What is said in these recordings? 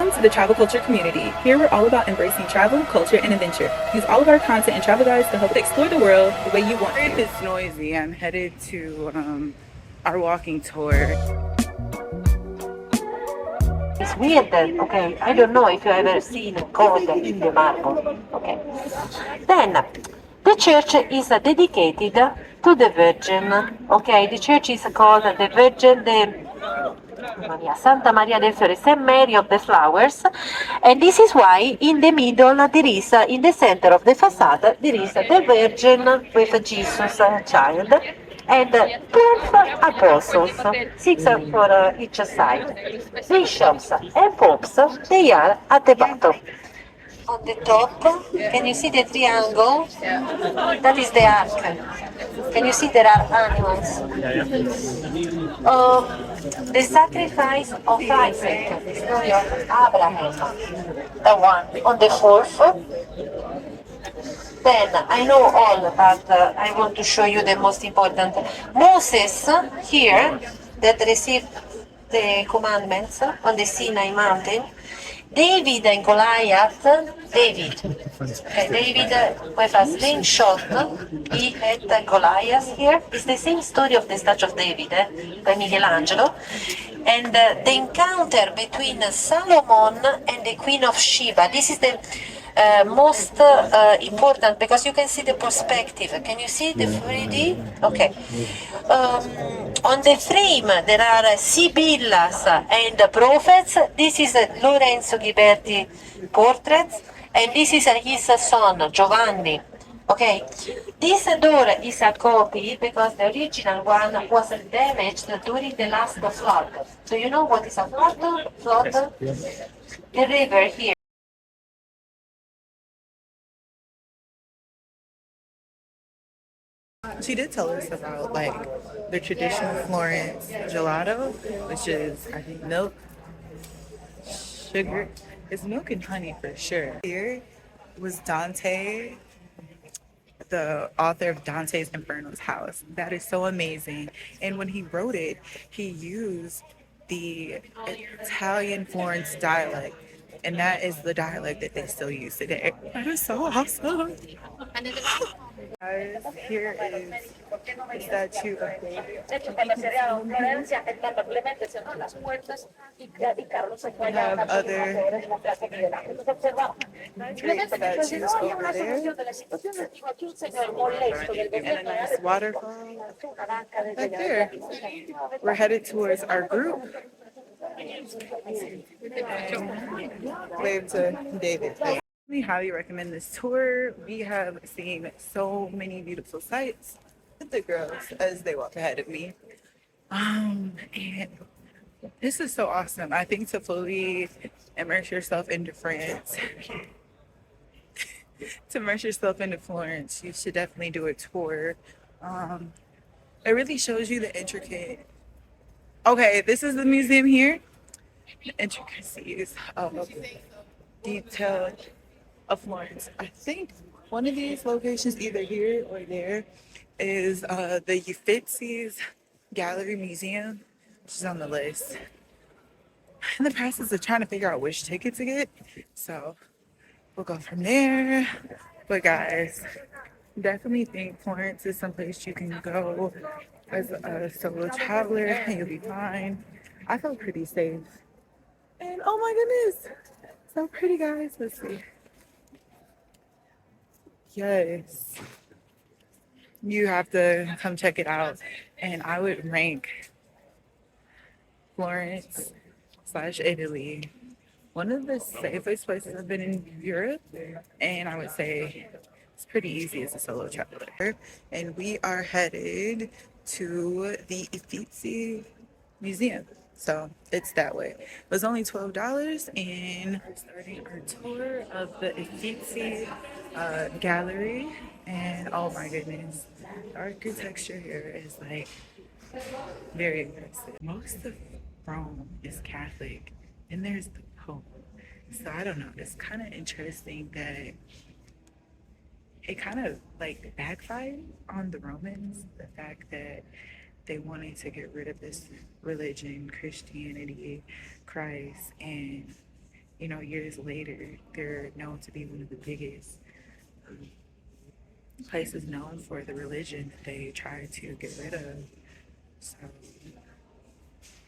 Welcome to the Travel Culture community. Here we're all about embracing travel, culture, and adventure. Use all of our content and travel guides to help explore the world the way you want. It's noisy. I'm headed to our walking tour. It's weird that, okay, I don't know if you ever seen gold in the marble, okay. Then, the church is dedicated to the Virgin, okay. The church is called the Virgin de Santa Maria del Fiore, Saint Mary of the Flowers, and this is why in the middle there is, in the center of the facade, there is the Virgin with Jesus child and 12 apostles, 6 for each side. Bishops and popes, they are at the bottom. On the top, can you see the triangle? That is the ark. Can you see there are animals? The sacrifice of Isaac, the story of Abraham, the one on the fourth. Then I know all, but I want to show you the most important. Moses here that received the commandments on the Sinai mountain. David and Goliath. David with a slingshot. He had Goliath here. It's the same story of the statue of David by Michelangelo. And the encounter between Solomon and the Queen of Sheba. This is the most important because you can see the perspective. Can you see the 3D? Okay. On the frame there are Sibyllas and prophets. This is Lorenzo Ghiberti portraits, and this is his son Giovanni. Okay, this door is a copy because the original one was damaged during the last flood. Do you know what is a flood? Flood? The river here. She did tell us about like the traditional Florence gelato, which is I think milk, sugar. It's milk and honey for sure. Here was Dante, the author of Dante's Inferno's house. That is so amazing. And when he wrote it, he used the Italian Florence dialect. And that is the dialect that they still use today. That is so awesome. Guys, here is the statue of David. We have other great statues over there. And a nice waterfall right there. We're headed towards our group. And wave to David. We highly recommend this tour. We have seen so many beautiful sights with the girls as they walk ahead of me. And this is so awesome. I think to fully immerse yourself into France, to immerse yourself into Florence, you should definitely do a tour. It really shows you the intricate. Okay, this is the museum here. The intricacies of detail of Florence. I think one of these locations, either here or there, is the Uffizi Gallery Museum, which is on the list. In the process of trying to figure out which ticket to get, so we'll go from there. But guys, definitely think Florence is someplace you can go as a solo traveler and you'll be fine. I felt pretty safe. And oh my goodness, so pretty, guys. Let's see. Yes. You have to come check it out. And I would rank Florence / Italy one of the safest places I've been in Europe. And I would say it's pretty easy as a solo traveler. And we are headed to the Uffizi Museum. So it's that way. It was only $12, and we're starting our tour of the Uffizi Gallery. And oh my goodness, the architecture here is like very impressive. Most of Rome is Catholic, and there's the Pope. So I don't know. It's kind of interesting that it kind of like backfired on the Romans. The fact that they wanted to get rid of this religion, Christianity, Christ, and you know, years later, they're known to be one of the biggest places known for the religion that they try to get rid of. So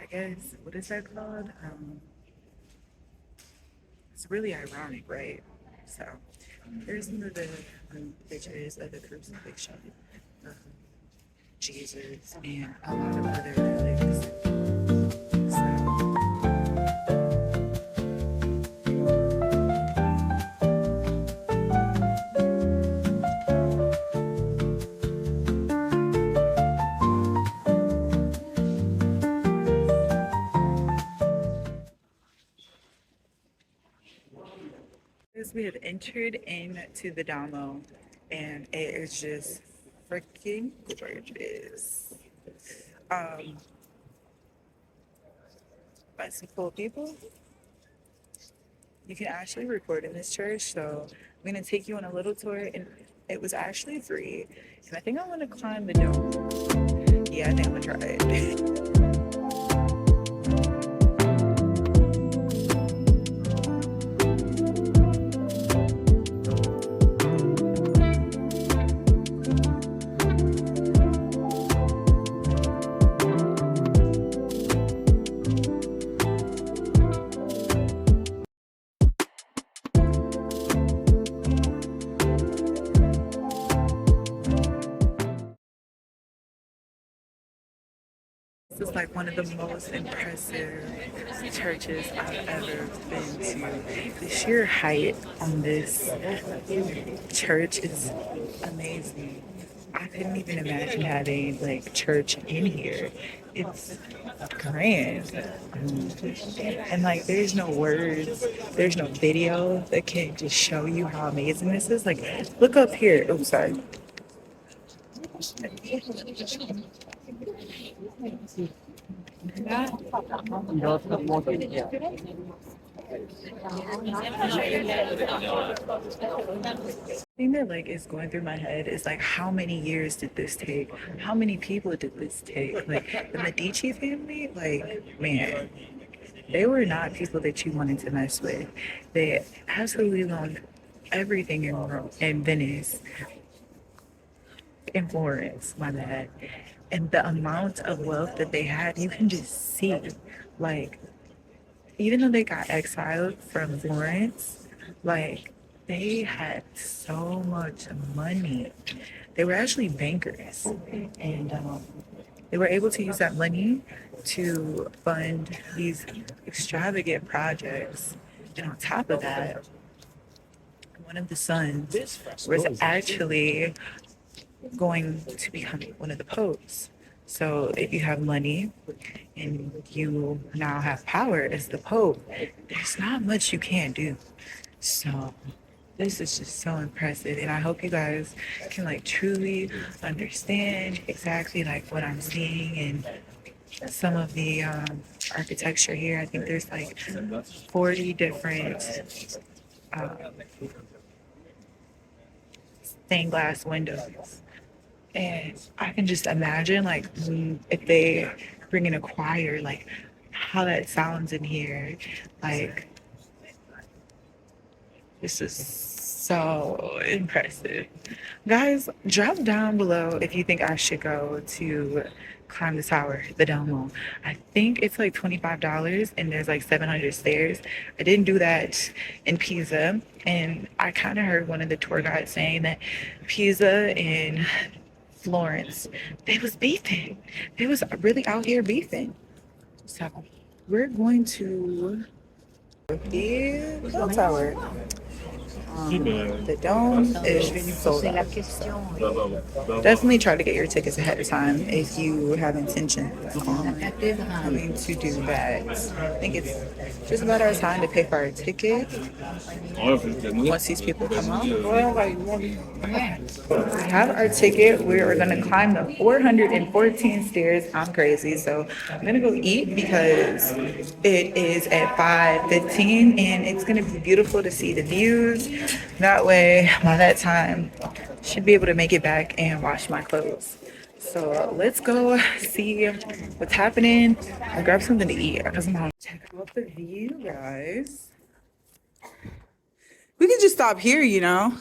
I guess, what is that called? It's really ironic, right? So here's some of the pictures of the crucifixion of Jesus and a lot of other relics. So as we have entered into the Duomo, and it is just freaking gorgeous. Um, by some cool people. You can actually record in this church, so I'm gonna take you on a little tour, and it was actually free. And I think I want to climb the dome. Yeah, I think I'm gonna try it. This is like one of the most impressive churches I've ever been to. The sheer height on this church is amazing. I couldn't even imagine having like church in here. It's grand. And like there's no words, there's no video that can just show you how amazing this is. Like look up here. Oh, sorry. Thing that like is going through my head is like how many years did this take? How many people did this take? Like the Medici family, like man, they were not people that you wanted to mess with. They absolutely owned everything in Rome, in Venice, in Florence, my bad. And the amount of wealth that they had, you can just see. Like, even though they got exiled from Florence, like, they had so much money. They were actually bankers. And they were able to use that money to fund these extravagant projects. And on top of that, one of the sons was actually going to become one of the popes. So if you have money and you now have power as the pope, there's not much you can't do. So this is just so impressive, and I hope you guys can like truly understand exactly like what I'm seeing and some of the architecture here. I think there's like 40 different uh, stained glass windows. And I can just imagine, like, if they bring in a choir, like, how that sounds in here. Like, this is so impressive. Guys, drop down below if you think I should go to climb the tower, the Duomo. I think it's like $25 and there's like 700 stairs. I didn't do that in Pisa. And I kind of heard one of the tour guides saying that Pisa and Florence, they was beefing. They was really out here beefing. So we're going to the bell tower. The dome is sold out. So definitely try to get your tickets ahead of time if you have intention on coming to do that. I think it's just about our time to pay for our ticket. Once these people come out, we have our ticket. We are going to climb the 414 stairs. I'm crazy, so I'm going to go eat because it is at 5:15 and it's going to be beautiful to see the views. That way, by that time, should be able to make it back and wash my clothes. So let's go see what's happening and grab something to eat because I'm hungry. Check out the view, guys. We could just stop here, you know.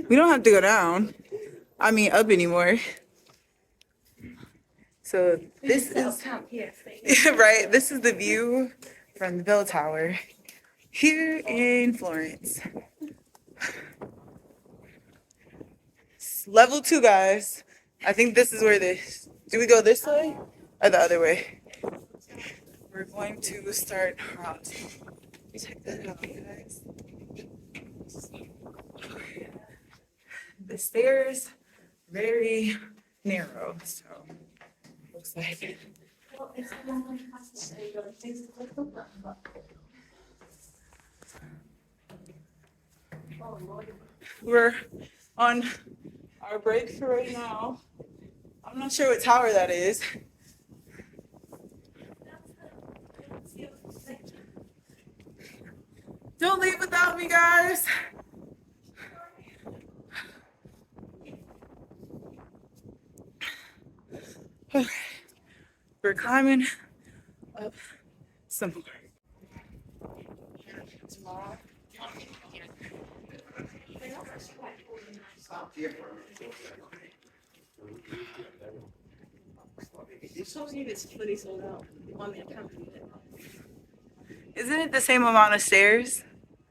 We don't have to go down. I mean, up anymore. So this is right. This is the view from the bell tower here in Florence. It's level 2, guys. I think this is where this. Do we go this way or the other way? We're going to start out. Check that out, guys. The stairs very narrow, so looks like. We're on our break for right now. I'm not sure what tower that is. Don't leave without me, guys. Okay. We're climbing up some more. Isn't it the same amount of stairs?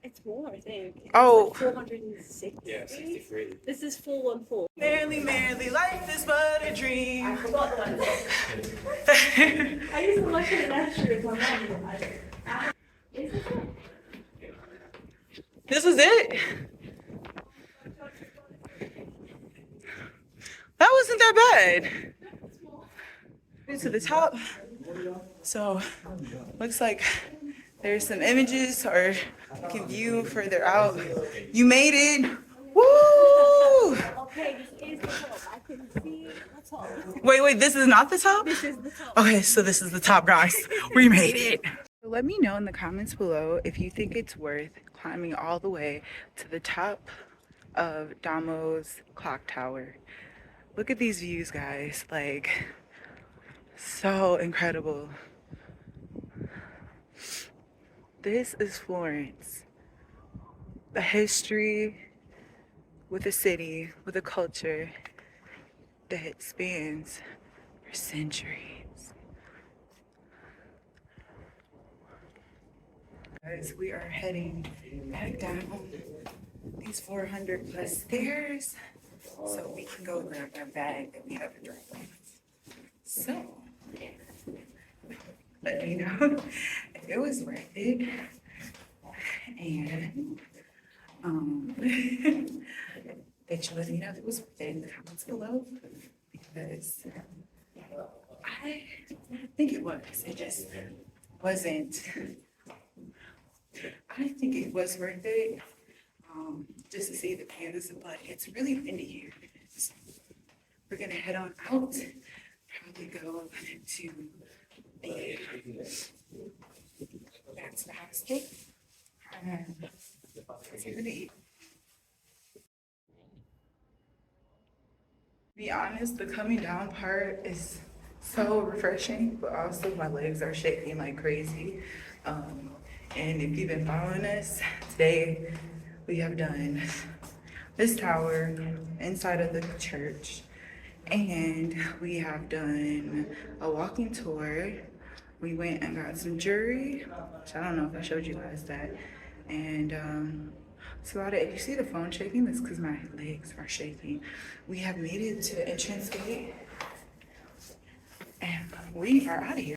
It's more, I think. It's Oh. like 460. Yeah, 63. This is 414. Merrily, merrily, life is but a dream. I forgot the one. I used to look at it actually. Is it? This was it? That wasn't that bad. To the top. So, looks like there's some images or you can view further out. You made it. Woo! Okay, this is the top. I can see the top. Wait, this is not the top? This is the top. Okay, so this is the top, guys. We made it. Let me know in the comments below if you think it's worth climbing all the way to the top of Duomo's clock tower. Look at these views, guys. Like, so incredible. This is Florence. A history with a city, with a culture that spans for centuries. Guys, we are heading back down these 400 plus stairs so we can go grab our bag that we have to drop off. So, let me know if it was worth it. And that you let me know if it was worth it in the comments below, because I think it was. It just wasn't. I think it was worth it just to see the views, but it's really windy here. So we're gonna head on out, probably go to the back to the hostel. To be honest, the coming down part is so refreshing, but also my legs are shaking like crazy. And if you've been following us, today we have done this tower inside of the church, and we have done a walking tour. We went and got some jewelry, which I don't know if I showed you guys that. And that's about it. If you see the phone shaking, that's because my legs are shaking. We have made it to the entrance gate, and we are out of here.